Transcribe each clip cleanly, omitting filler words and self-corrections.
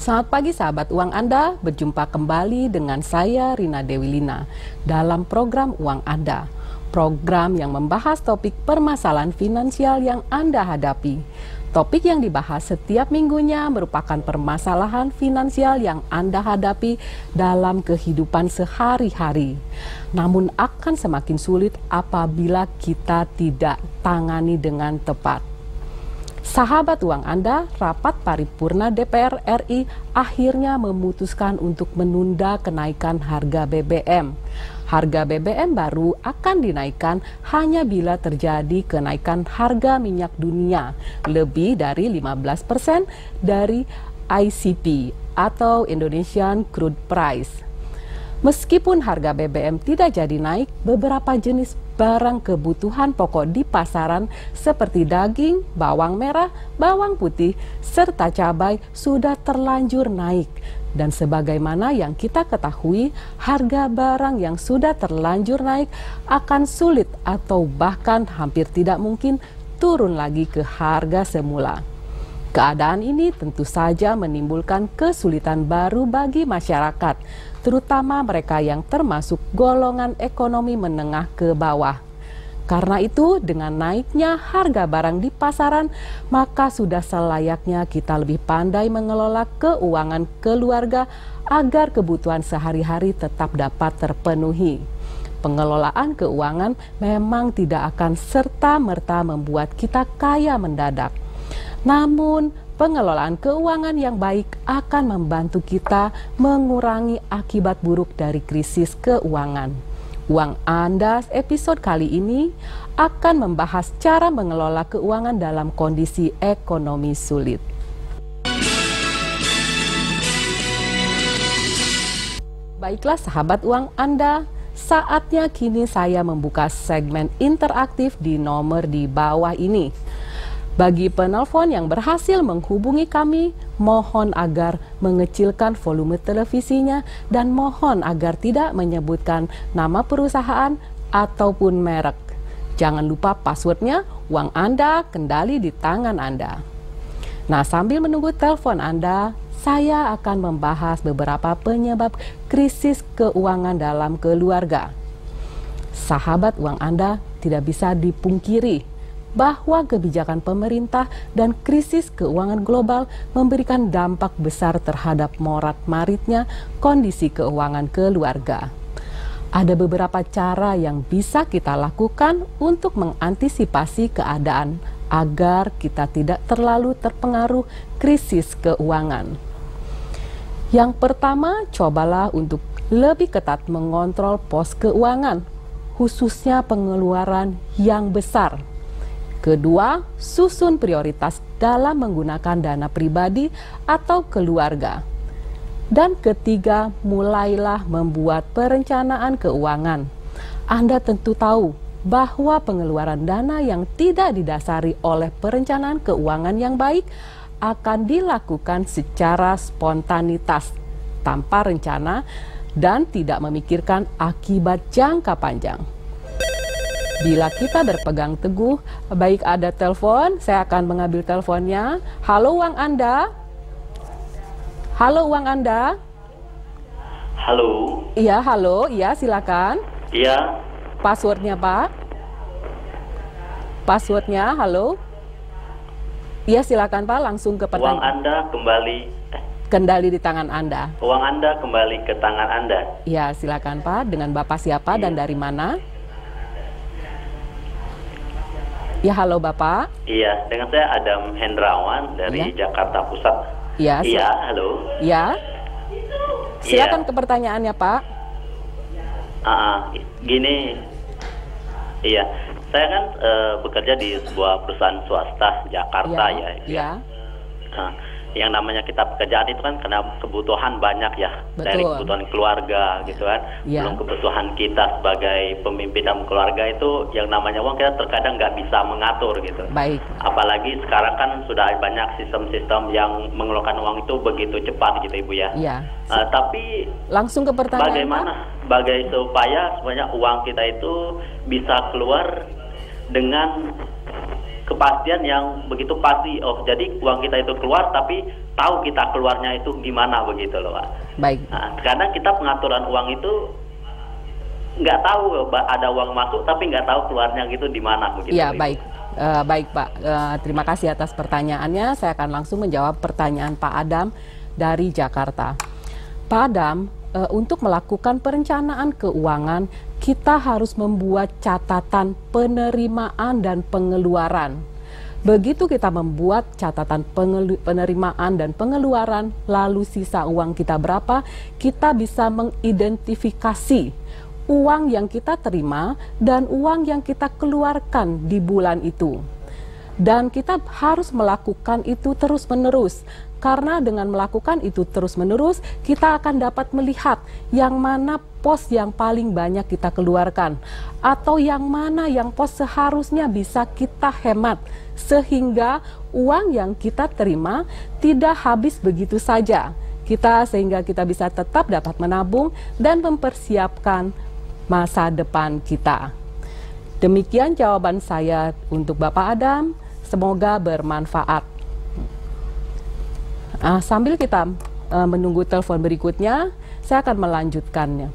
Selamat pagi sahabat uang Anda, berjumpa kembali dengan saya Rina Dewi Lina dalam program Uang Anda. Program yang membahas topik permasalahan finansial yang Anda hadapi. Topik yang dibahas setiap minggunya merupakan permasalahan finansial yang Anda hadapi dalam kehidupan sehari-hari. Namun akan semakin sulit apabila kita tidak tangani dengan tepat. Sahabat uang Anda, rapat paripurna DPR RI akhirnya memutuskan untuk menunda kenaikan harga BBM. Harga BBM baru akan dinaikkan hanya bila terjadi kenaikan harga minyak dunia lebih dari 15% dari ICP atau Indonesian Crude Price. Meskipun harga BBM tidak jadi naik, beberapa jenis barang kebutuhan pokok di pasaran seperti daging, bawang merah, bawang putih, serta cabai sudah terlanjur naik. Dan sebagaimana yang kita ketahui, harga barang yang sudah terlanjur naik akan sulit atau bahkan hampir tidak mungkin turun lagi ke harga semula. Keadaan ini tentu saja menimbulkan kesulitan baru bagi masyarakat, terutama mereka yang termasuk golongan ekonomi menengah ke bawah. Karena itu, dengan naiknya harga barang di pasaran, maka sudah selayaknya kita lebih pandai mengelola keuangan keluarga agar kebutuhan sehari-hari tetap dapat terpenuhi. Pengelolaan keuangan memang tidak akan serta-merta membuat kita kaya mendadak. Namun, pengelolaan keuangan yang baik akan membantu kita mengurangi akibat buruk dari krisis keuangan. Uang Anda episode kali ini akan membahas cara mengelola keuangan dalam kondisi ekonomi sulit. Baiklah sahabat uang Anda, saatnya kini saya membuka segmen interaktif di nomor di bawah ini. Bagi penelpon yang berhasil menghubungi kami, mohon agar mengecilkan volume televisinya dan mohon agar tidak menyebutkan nama perusahaan ataupun merek. Jangan lupa passwordnya, uang Anda kendali di tangan Anda. Nah, sambil menunggu telepon Anda, saya akan membahas beberapa penyebab krisis keuangan dalam keluarga. Sahabat uang Anda, tidak bisa dipungkiri bahwa kebijakan pemerintah dan krisis keuangan global memberikan dampak besar terhadap morat-maritnya kondisi keuangan keluarga. Ada beberapa cara yang bisa kita lakukan untuk mengantisipasi keadaan agar kita tidak terlalu terpengaruh krisis keuangan. Yang pertama, cobalah untuk lebih ketat mengontrol pos keuangan, khususnya pengeluaran yang besar. Kedua, susun prioritas dalam menggunakan dana pribadi atau keluarga. Dan ketiga, mulailah membuat perencanaan keuangan. Anda tentu tahu bahwa pengeluaran dana yang tidak didasari oleh perencanaan keuangan yang baik akan dilakukan secara spontanitas, tanpa rencana dan tidak memikirkan akibat jangka panjang. Bila kita berpegang teguh, baik ada telepon, saya akan mengambil teleponnya. Halo uang Anda. Halo uang Anda. Halo. Iya, halo. Iya, silakan. Iya. Passwordnya, Pak. Passwordnya, halo. Iya, silakan Pak, langsung ke pertanyaan. Uang Anda kembali. Kendali di tangan Anda. Uang Anda kembali ke tangan Anda. Iya, silakan Pak. Dengan Bapak siapa dan dari mana? Ya, halo Bapak. Iya, dengan saya Adam Hendrawan dari Jakarta Pusat. Iya. Iya, halo. Iya. Silakan ke pertanyaannya, Pak. Gini. Iya, saya kan bekerja di sebuah perusahaan swasta Jakarta ya. Iya. Yang namanya kita pekerjaan itu kan karena kebutuhan banyak ya. Betul. Dari kebutuhan keluarga gitu kan. Ya. Belum kebutuhan kita sebagai pemimpin dalam keluarga itu yang namanya uang kita terkadang nggak bisa mengatur gitu. Baik. Apalagi sekarang kan sudah banyak sistem-sistem yang mengeluarkan uang itu begitu cepat gitu Ibu ya. Iya. Tapi langsung ke pertanyaan, bagaimana supaya sebenarnya uang kita itu bisa keluar dengan kepastian yang begitu pasti. Oh, jadi uang kita itu keluar, tapi tahu kita keluarnya itu gimana begitu loh, Pak. Baik. Nah, kadang kita pengaturan uang itu nggak tahu ada uang masuk, tapi nggak tahu keluarnya gitu di mana begitu. Iya, baik. Baik Pak, terima kasih atas pertanyaannya. Saya akan langsung menjawab pertanyaan Pak Adam dari Jakarta. Pak Adam, untuk melakukan perencanaan keuangan, kita harus membuat catatan penerimaan dan pengeluaran. Begitu kita membuat catatan penerimaan dan pengeluaran, lalu sisa uang kita berapa, kita bisa mengidentifikasi uang yang kita terima dan uang yang kita keluarkan di bulan itu. Dan kita harus melakukan itu terus-menerus. Karena dengan melakukan itu terus-menerus, kita akan dapat melihat yang mana pos yang paling banyak kita keluarkan, atau yang mana yang pos seharusnya bisa kita hemat, sehingga uang yang kita terima tidak habis begitu saja. Sehingga kita bisa tetap dapat menabung dan mempersiapkan masa depan kita. Demikian jawaban saya untuk Bapak Adam, semoga bermanfaat. Sambil kita menunggu telepon berikutnya, saya akan melanjutkannya.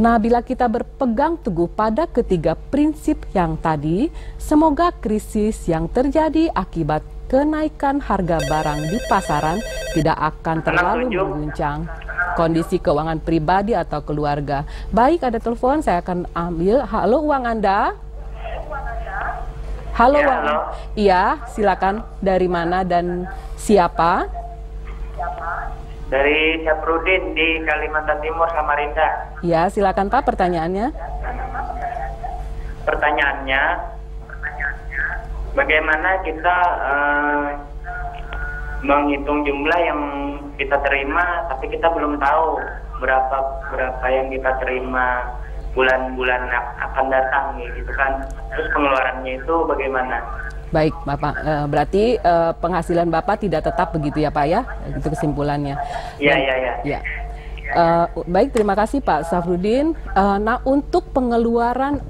Nah, bila kita berpegang teguh pada ketiga prinsip yang tadi, semoga krisis yang terjadi akibat kenaikan harga barang di pasaran tidak akan terlalu mengguncang kondisi keuangan pribadi atau keluarga. Baik, ada telepon, saya akan ambil. Halo, uang Anda? Halo, ya, uang. Halo. Iya, silakan. Dari mana dan siapa? Dari Syafrudin di Kalimantan Timur, Samarinda. Ya, silakan Pak, pertanyaannya. Pertanyaannya, bagaimana kita menghitung jumlah yang kita terima, tapi kita belum tahu berapa yang kita terima bulan-bulan akan datang, gitu kan? Terus pengeluarannya itu bagaimana? Baik, Bapak. Berarti penghasilan Bapak tidak tetap begitu ya, Pak ya? Itu kesimpulannya. Iya. Baik, terima kasih Pak Syafrudin. Nah, untuk pengeluaran,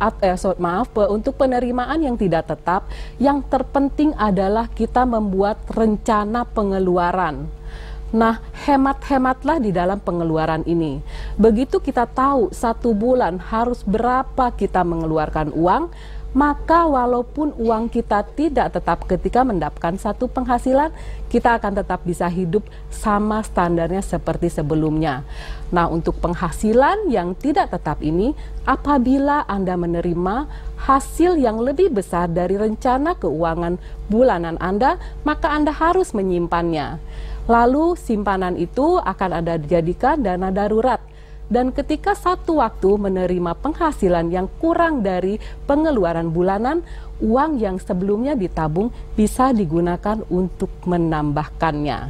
untuk penerimaan yang tidak tetap, yang terpenting adalah kita membuat rencana pengeluaran. Nah, hemat-hematlah di dalam pengeluaran ini. Begitu kita tahu satu bulan harus berapa kita mengeluarkan uang, maka walaupun uang kita tidak tetap ketika mendapatkan satu penghasilan, kita akan tetap bisa hidup sama standarnya seperti sebelumnya. Nah, untuk penghasilan yang tidak tetap ini, apabila Anda menerima hasil yang lebih besar dari rencana keuangan bulanan Anda, maka Anda harus menyimpannya. Lalu simpanan itu akan Anda jadikan dana darurat. Dan ketika satu waktu menerima penghasilan yang kurang dari pengeluaran bulanan, uang yang sebelumnya ditabung bisa digunakan untuk menambahkannya.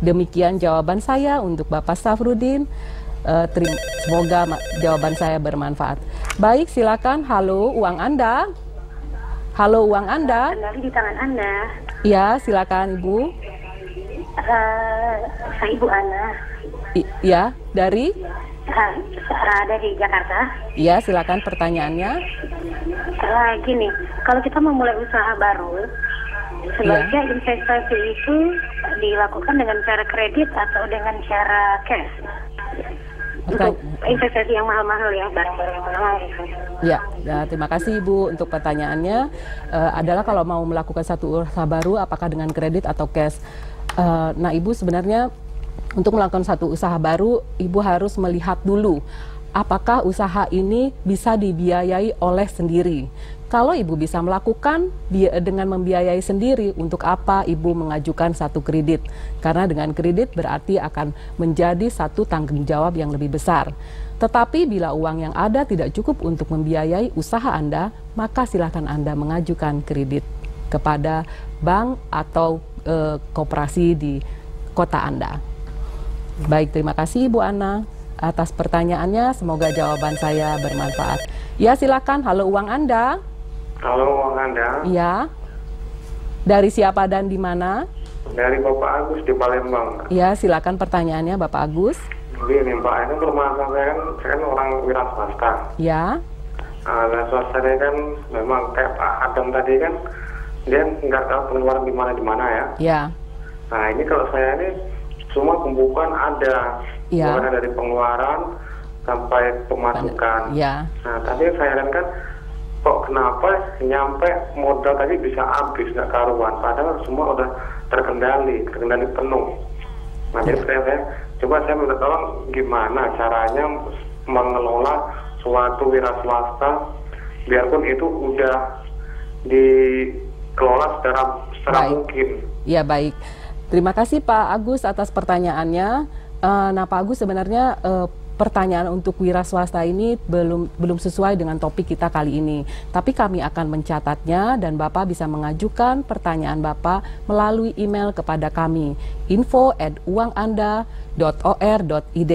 Demikian jawaban saya untuk Bapak Syafrudin. Semoga jawaban saya bermanfaat. Baik, silakan. Halo, uang Anda. Halo, uang Anda. Kendali di tangan Anda. Ya, silakan Ibu. Saya Ibu Ana. Ya, dari? Dari Jakarta. Iya, silakan pertanyaannya. Gini, kalau kita memulai usaha baru, sebaiknya investasi itu dilakukan dengan cara kredit atau dengan cara cash? Untuk investasi yang mahal-mahal ya, barang-barang yang mahal. Ya, terima kasih Ibu untuk pertanyaannya. Adalah kalau mau melakukan satu usaha baru, apakah dengan kredit atau cash? Nah, Ibu sebenarnya untuk melakukan satu usaha baru, Ibu harus melihat dulu apakah usaha ini bisa dibiayai oleh sendiri. Kalau Ibu bisa melakukan dengan membiayai sendiri, untuk apa Ibu mengajukan satu kredit? Karena dengan kredit berarti akan menjadi satu tanggung jawab yang lebih besar. Tetapi bila uang yang ada tidak cukup untuk membiayai usaha Anda, maka silakan Anda mengajukan kredit kepada bank atau koperasi di kota Anda. Baik, terima kasih Ibu Ana atas pertanyaannya. Semoga jawaban saya bermanfaat. Ya, silakan. Halo, uang Anda. Halo, uang Anda. Ya. Dari siapa dan di mana? Dari Bapak Agus di Palembang. Ya, silakan pertanyaannya Bapak Agus. Ini Pak, ini permasalahan saya kan orang wira swasta. Ya. Nah, swasta ini kan memang kayak Pak Adam tadi kan dia nggak tahu pengeluaran di mana ya. Ya. Nah ini kalau saya ini semua pembukuan ada, Ya. mulai dari pengeluaran sampai pemasukan. Ya. Nah tapi saya kan kok kenapa nyampe modal tadi bisa habis nggak karuan, padahal semua udah terkendali penuh. Nah jadi saya minta tolong gimana caranya mengelola suatu wira swasta biarpun itu udah dikelola secara mungkin. Ya, baik. Terima kasih Pak Agus atas pertanyaannya. Nah Pak Agus, sebenarnya pertanyaan untuk wira swasta ini belum sesuai dengan topik kita kali ini. Tapi kami akan mencatatnya dan Bapak bisa mengajukan pertanyaan Bapak melalui email kepada kami info@uanganda.or.id.